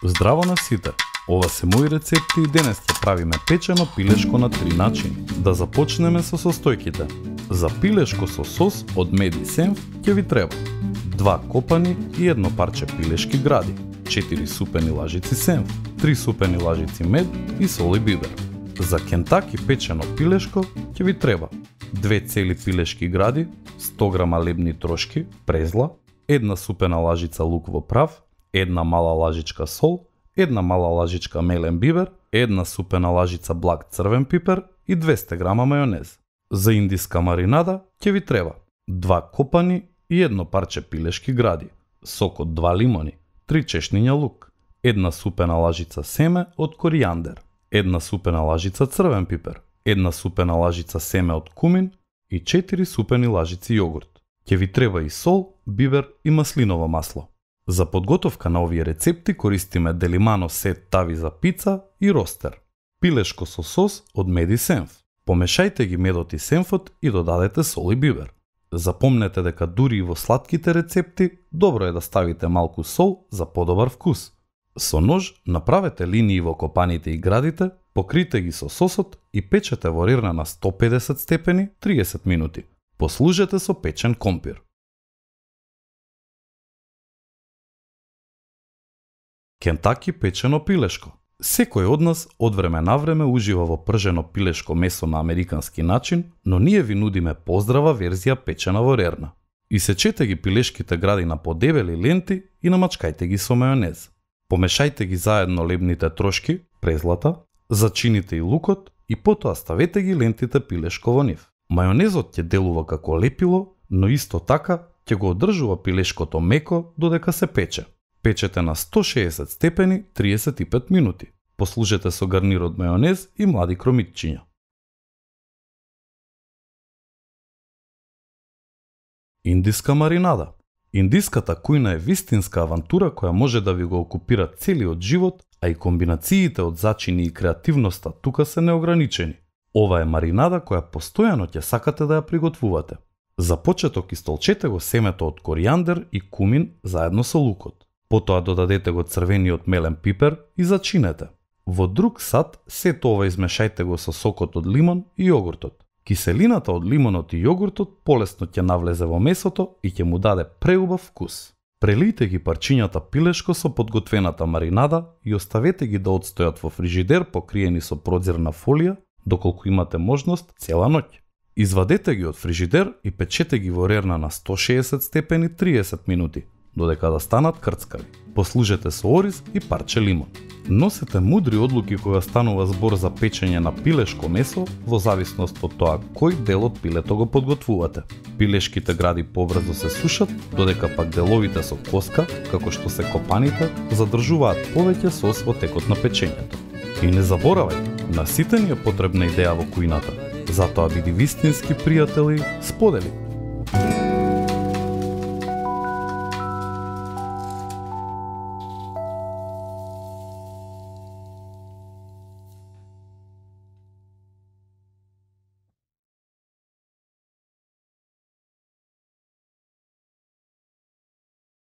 Здраво на сите! Ова се мои рецепти и денес ќе правиме печено пилешко на 3 начини. Да започнеме со состојките. За пилешко со сос од мед и сенф ќе ви треба 2 копани и 1 парче пилешки гради, 4 супени лажици сенф, 3 супени лажици мед и сол и бибер. За кентаки печено пилешко ќе ви треба 2 цели пилешки гради, 100 грама лебни трошки, презла, 1 супена лажица лук во прав, 1 мала лажичка сол, 1 мала лажичка мелен бибер, 1 супена лажица благ црвен пипер и 200 грама мајонез. За индиска маринада ќе ви треба 2 копани и 1 парче пилешки гради, сок од 2 лимони, 3 чешниња лук, 1 супена лажица семе од коријандер, 1 супена лажица црвен пипер, 1 супена лажица семе од кумин и 4 супени лажици јогурт. Ќе ви треба и сол, бибер и маслиново масло. За подготовка на овие рецепти користиме Делимано сет тави за пица и ростер. Пилешко со сос од мед и сенф. Помешајте ги медот и сенфот и додадете сол и бибер. Запомнете дека дури и во сладките рецепти добро е да ставите малку сол за подобар вкус. Со нож направете линии во копаните и градите, покрите ги со сосот и печете во рерна на 150 степени 30 минути. Послужете со печен компир. Кентаки печено пилешко. Секој од нас од време на време ужива во пржено пилешко месо на американски начин, но ние ви нудиме поздрава верзија печена во рерна. Исечете ги пилешките гради на подебели ленти и намачкајте ги со мајонез. Помешајте ги заедно лебните трошки, презлата, зачините и лукот и потоа ставете ги лентите пилешко во нив. Мајонезот ќе делува како лепило, но исто така ќе го одржува пилешкото меко додека се пече. Печете на 160 степени 35 минути. Послужете со гарнир од мајонез и млади кромитчиња. Индиска маринада. Индиската кујна е вистинска авантура која може да ви го окупира целиот живот, а и комбинациите од зачини и креативноста тука се неограничени. Ова е маринада која постојано ќе сакате да ја приготвувате. За почеток истолчете го семето од коријандер и кумин заедно со лукот. Потоа додадете го црвениот мелен пипер и зачинете. Во друг сат сето ова измешајте го со сокот од лимон и јогуртот. Киселината од лимонот и јогуртот полесно ќе навлезе во месото и ќе му даде преубав вкус. Прелијте ги парчињата пилешко со подготвената маринада и оставете ги да одстојат во фрижидер покриени со продзирна фолија, доколку имате можност цела ноќ. Извадете ги од фрижидер и печете ги во рерна на 160 степени 30 минути, додека да станат крцкави. Послужете со ориз и парче лимон. Носете мудри одлуки кога станува збор за печење на пилешко месо во зависност од тоа кој дел од пилето го подготвувате. Пилешките гради побрзо се сушат, додека пак деловите со коска, како што се копаните, задржуваат повеќе сос во текот на печењето. И не заборавај, на сите ни е потребна идеја во кујната. Затоа биди вистински пријател и сподели.